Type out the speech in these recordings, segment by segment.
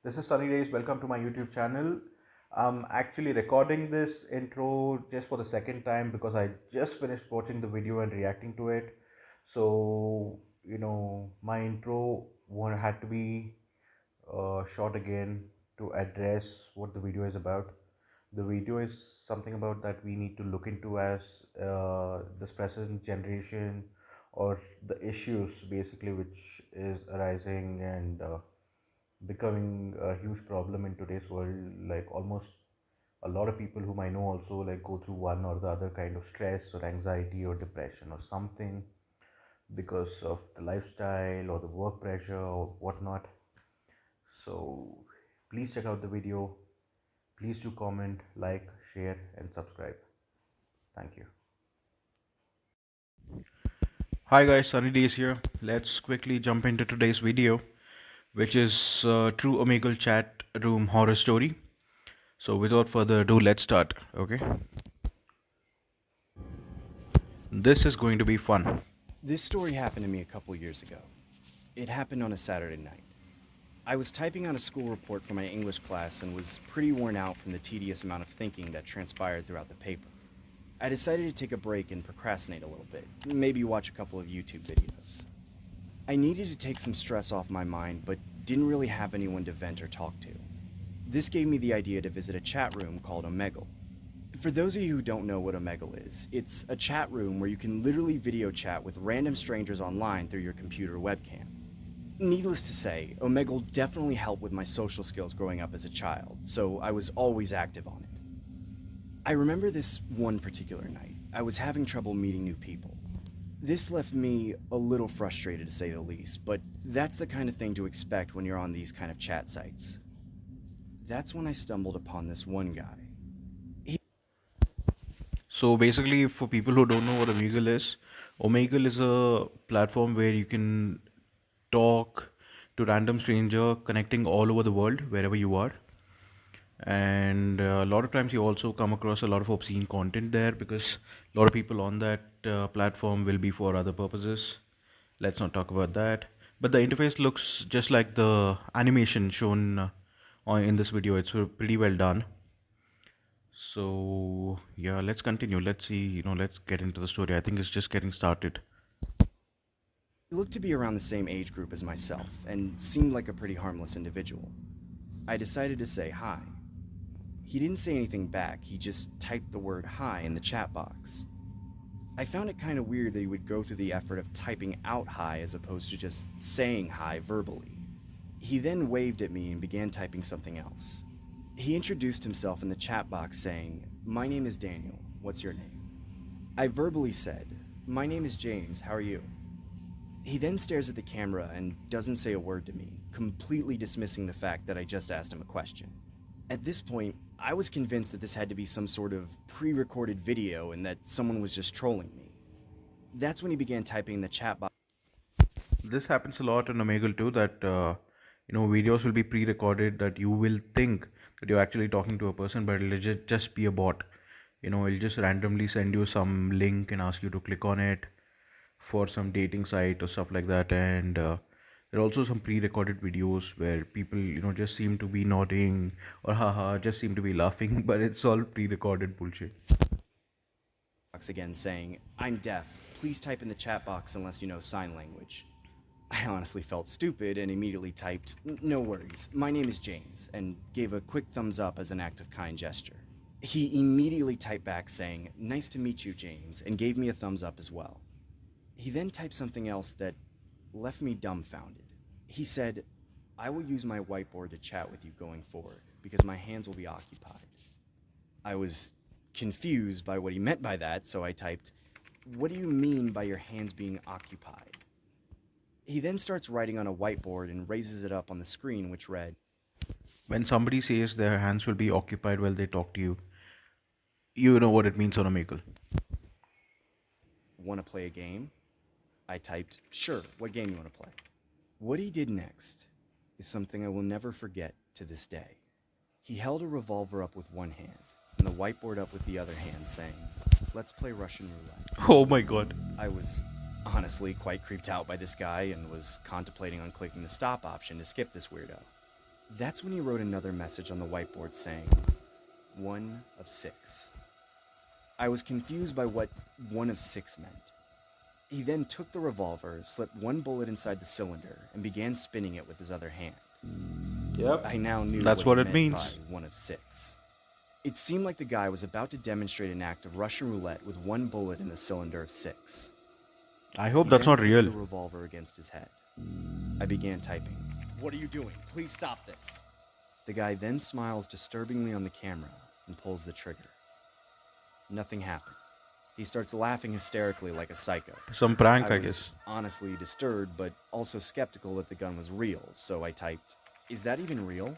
This is SunnyDaze. Welcome to my YouTube channel. I'm actually recording this intro just for the second time because I just finished watching the video and reacting to it. So, my intro had to be short again to address what the video is about. The video is something about that we need to look into as this present generation or the issues basically which is arising and becoming a huge problem in today's world. Like almost a lot of people whom I know also like go through one or the other kind of stress or anxiety or depression or something because of the lifestyle or the work pressure or whatnot. So please check out the video. Please do comment, like, share, and subscribe. Thank you. Hi guys, SunnyDaze here. Let's quickly jump into today's video, which is True Omegle Chat Room Horror Story. So without further ado, let's start. Okay, this is going to be fun. This story happened to me a couple years ago. It happened on a Saturday night. I was typing out a school report for my English class and was pretty worn out from the tedious amount of thinking that transpired throughout the paper. I decided to take a break and procrastinate a little bit, maybe watch a couple of YouTube videos. I needed to take some stress off my mind, but didn't really have anyone to vent or talk to. This gave me the idea to visit a chat room called Omegle. For those of you who don't know what Omegle is, it's a chat room where you can literally video chat with random strangers online through your computer webcam. Needless to say, Omegle definitely helped with my social skills growing up as a child, so I was always active on it. I remember this one particular night. I was having trouble meeting new people. This left me a little frustrated to say the least, but that's the kind of thing to expect when you're on these kind of chat sites. That's when I stumbled upon this one guy. So basically, for people who don't know what Omegle is a platform where you can talk to random stranger connecting all over the world wherever you are. And a lot of times you also come across a lot of obscene content there because a lot of people on that platform will be for other purposes. Let's not talk about that. But the interface looks just like the animation shown in this video. It's pretty well done. So yeah, let's continue. Let's see, let's get into the story. I think it's just getting started. He looked to be around the same age group as myself and seemed like a pretty harmless individual. I decided to say hi. He didn't say anything back, he just typed the word hi in the chat box. I found it kind of weird that he would go through the effort of typing out hi as opposed to just saying hi verbally. He then waved at me and began typing something else. He introduced himself in the chat box saying, "My name is Daniel, what's your name?" I verbally said, "My name is James, how are you?" He then stares at the camera and doesn't say a word to me, completely dismissing the fact that I just asked him a question. At this point, I was convinced that this had to be some sort of pre-recorded video and that someone was just trolling me. That's when he began typing in the chat box. This happens a lot on Omegle too, that videos will be pre-recorded that you will think that you're actually talking to a person, but it'll just be a bot. It'll just randomly send you some link and ask you to click on it for some dating site or stuff like that. And there are also some pre-recorded videos where people just seem to be nodding or haha, just seem to be laughing, but it's all pre-recorded bullshit. Again saying, "I'm deaf, please type in the chat box unless you know sign language." I honestly felt stupid and immediately typed, "No worries, my name is James," and gave a quick thumbs up as an act of kind gesture. He immediately typed back saying, "Nice to meet you, James," and gave me a thumbs up as well. He then typed something else that left me dumbfounded. He said, "I will use my whiteboard to chat with you going forward because my hands will be occupied." I was confused by what he meant by that, so I typed, "What do you mean by your hands being occupied?" He then starts writing on a whiteboard and raises it up on the screen, which read, When somebody says their hands will be occupied while they talk to you, you know what it means on Omegle. "Want to play a game?" I typed, "Sure, what game you want to play?" What he did next is something I will never forget to this day. He held a revolver up with one hand and the whiteboard up with the other hand, saying, "Let's play Russian roulette." Oh my god. I was honestly quite creeped out by this guy and was contemplating on clicking the stop option to skip this weirdo. That's when he wrote another message on the whiteboard saying, 1 of 6. I was confused by what 1 of 6 meant. He then took the revolver, slipped one bullet inside the cylinder, and began spinning it with his other hand. Yep, I now knew that's what he what it meant by means. 1 of 6. It seemed like the guy was about to demonstrate an act of Russian roulette with one bullet in the cylinder of 6. I hope He that's then not placed the real. revolver against his head. I began typing. What are you doing? Please stop this. The guy then smiles disturbingly on the camera and pulls the trigger. Nothing happened. He starts laughing hysterically like a psycho. Some I prank, I guess. was honestly disturbed, but also skeptical that the gun was real, so I typed, Is that even real?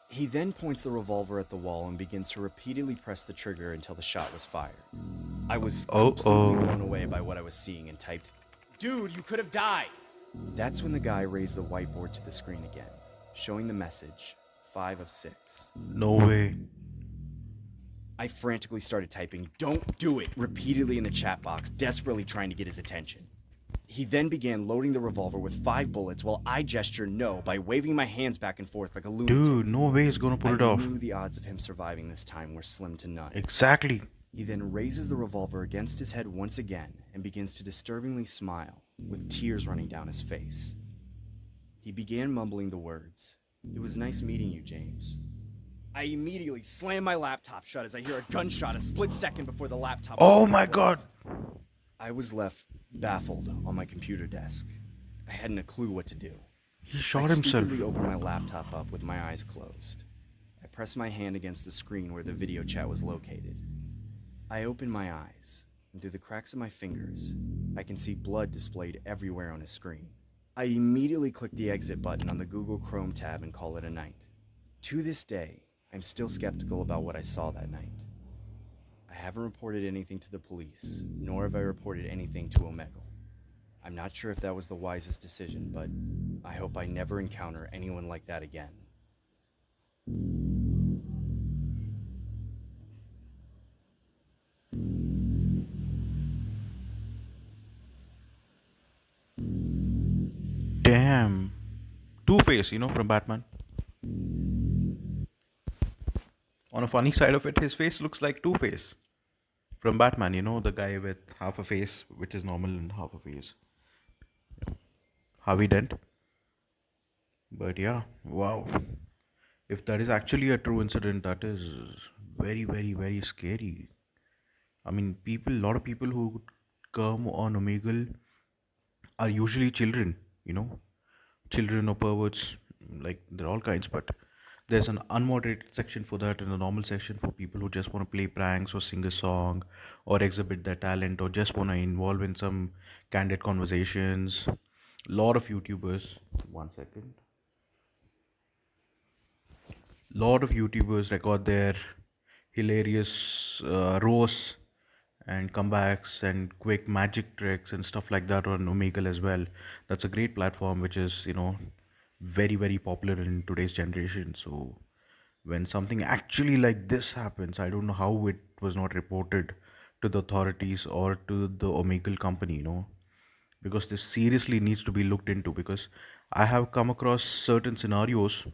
He then points the revolver at the wall and begins to repeatedly press the trigger until the shot was fired. I was Oh, completely blown oh. away by what I was seeing and typed, Dude, you could have died! That's when the guy raised the whiteboard to the screen again, showing the message, 5 of 6. No way. I frantically started typing, Don't do it, repeatedly in the chat box, desperately trying to get his attention. He then began loading the revolver with 5 bullets while I gestured no by waving my hands back and forth like a lunatic. Dude, no way he's gonna pull I it off. knew the odds of him surviving this time were slim to none. Exactly. He then raises the revolver against his head once again and begins to disturbingly smile, with tears running down his face. He began mumbling the words, It was nice meeting you, James. I immediately slam my laptop shut as I hear a gunshot a split second before the laptop Oh screen my god. closed. I was left baffled on my computer desk. I hadn't a clue what to do. He I shot himself. stupidly opened my laptop up with my eyes closed. I pressed my hand against the screen where the video chat was located. I opened my eyes, and through the cracks of my fingers, I can see blood displayed everywhere on his screen. I immediately clicked the exit button on the Google Chrome tab and call it a night. To this day, I'm still skeptical about what I saw that night. I haven't reported anything to the police, nor have I reported anything to Omegle. I'm not sure if that was the wisest decision, but I hope I never encounter anyone like that again. Damn. Two-Face, from Batman. On a funny side of it, his face looks like Two-Face from Batman, the guy with half a face, which is normal, and half a face. Harvey Dent. But yeah, wow. If that is actually a true incident, that is very, very, very scary. I mean, a lot of people who come on Omegle are usually children, you know, children or perverts, like they're all kinds, but there's an unmoderated section for that and a normal section for people who just want to play pranks or sing a song or exhibit their talent or just want to involve in some candid conversations. Lot of YouTubers, 1 second. Lot of YouTubers record their hilarious roasts and comebacks and quick magic tricks and stuff like that on Omegle as well. That's a great platform which is, very, very popular in today's generation. So when something actually like this happens, I don't know how it was not reported to the authorities or to the Omegle company, because this seriously needs to be looked into because I have come across certain scenarios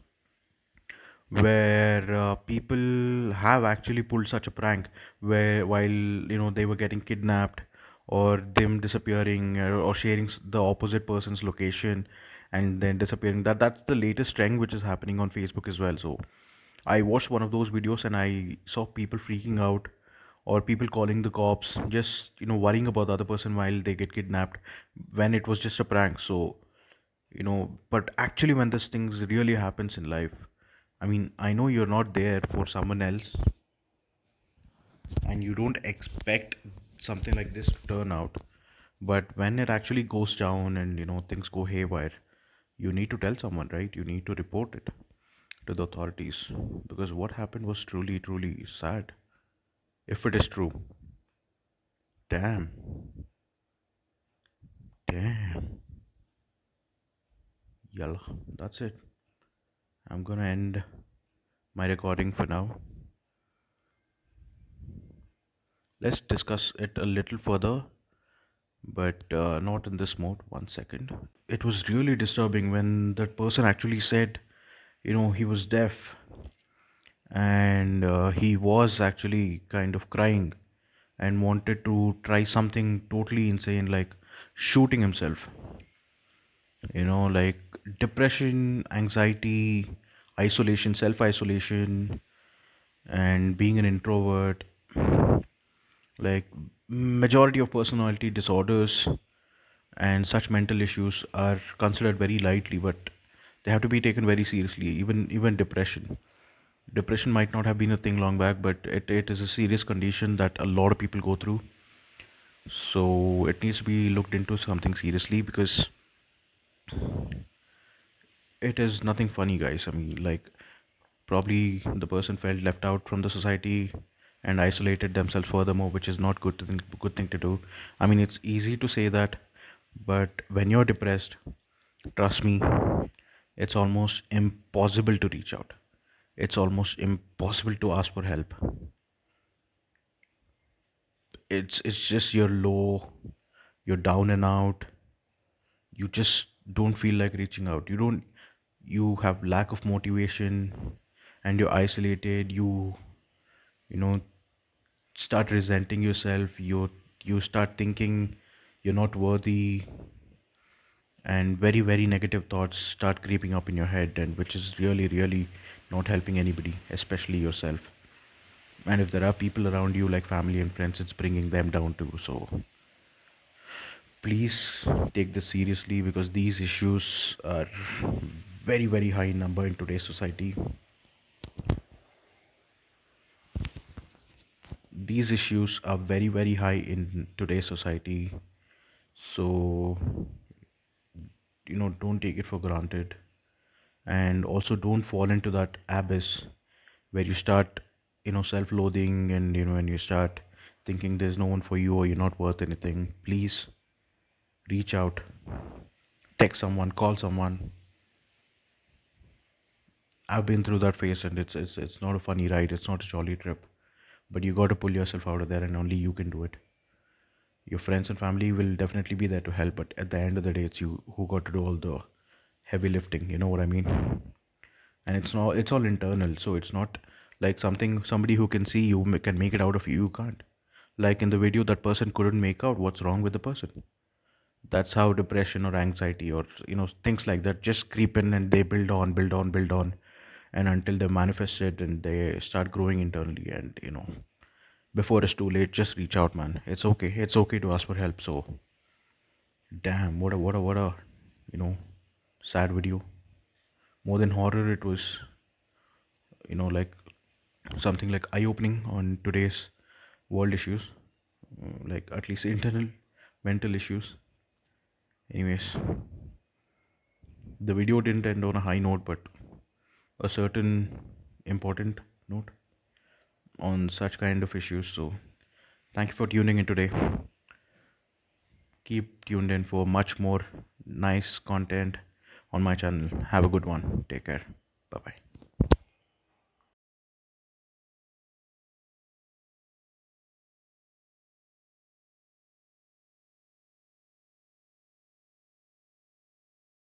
where people have actually pulled such a prank where while they were getting kidnapped or them disappearing or sharing the opposite person's location and then disappearing. That's the latest trend which is happening on Facebook as well. So I watched one of those videos and I saw people freaking out or people calling the cops, just worrying about the other person while they get kidnapped when it was just a prank. So but actually when this things really happens in life, I mean, I know you're not there for someone else and you don't expect something like this to turn out, but when it actually goes down and things go haywire, you need to tell someone, right? You need to report it to the authorities because what happened was truly, truly sad. If it is true. Damn. Damn. Yalla, that's it. I'm gonna end my recording for now. Let's discuss it a little further, but not in this mode. 1 second. It was really disturbing when that person actually said He was deaf, and he was actually kind of crying and wanted to try something totally insane like shooting himself. Like depression, anxiety, isolation, self isolation, and being an introvert, like majority of personality disorders and such mental issues are considered very lightly, but they have to be taken very seriously. Even depression might not have been a thing long back, but it is a serious condition that a lot of people go through. So it needs to be looked into something seriously, because it is nothing funny, guys. I mean, like, probably the person felt left out from the society and isolated themselves furthermore, which is not good thing to do. I mean, it's easy to say that, but when you're depressed, trust me, it's almost impossible to reach out. It's almost impossible to ask for help. It's just you're low, you're down and out. You just don't feel like reaching out. You have lack of motivation, and you're isolated. You know start resenting yourself. You start thinking you're not worthy, and very very negative thoughts start creeping up in your head, and which is really really not helping anybody, especially yourself. And if there are people around you like family and friends, it's bringing them down too. So please take this seriously, because these issues are very very high in number in today's society. These issues are very very high in today's society. So don't take it for granted, and also don't fall into that abyss where you start self-loathing, and when you start thinking there's no one for you, or you're not worth anything. Please reach out, text someone, call someone. I've been through that phase, and it's not a funny ride, it's not a jolly trip, but you got to pull yourself out of there, and only you can do it. Your friends and family will definitely be there to help, but at the end of the day, it's you who got to do all the heavy lifting. You know what I mean? And it's all internal, so it's not like somebody who can see you can make it out of you. You can't. Like in the video, that person couldn't make out what's wrong with the person. That's how depression or anxiety, or things like that, just creep in, and they build on, build on, build on, and until they manifest it and they start growing internally. And before it's too late, just reach out, man. It's okay. It's okay to ask for help. So damn, what a you know sad video. More than horror, it was like something like eye-opening on today's world issues, like at least internal mental issues. Anyways, the video didn't end on a high note, but a certain important note on such kind of issues. So thank you for tuning in today. Keep tuned in for much more nice content on my channel. Have a good one. Take care. Bye bye.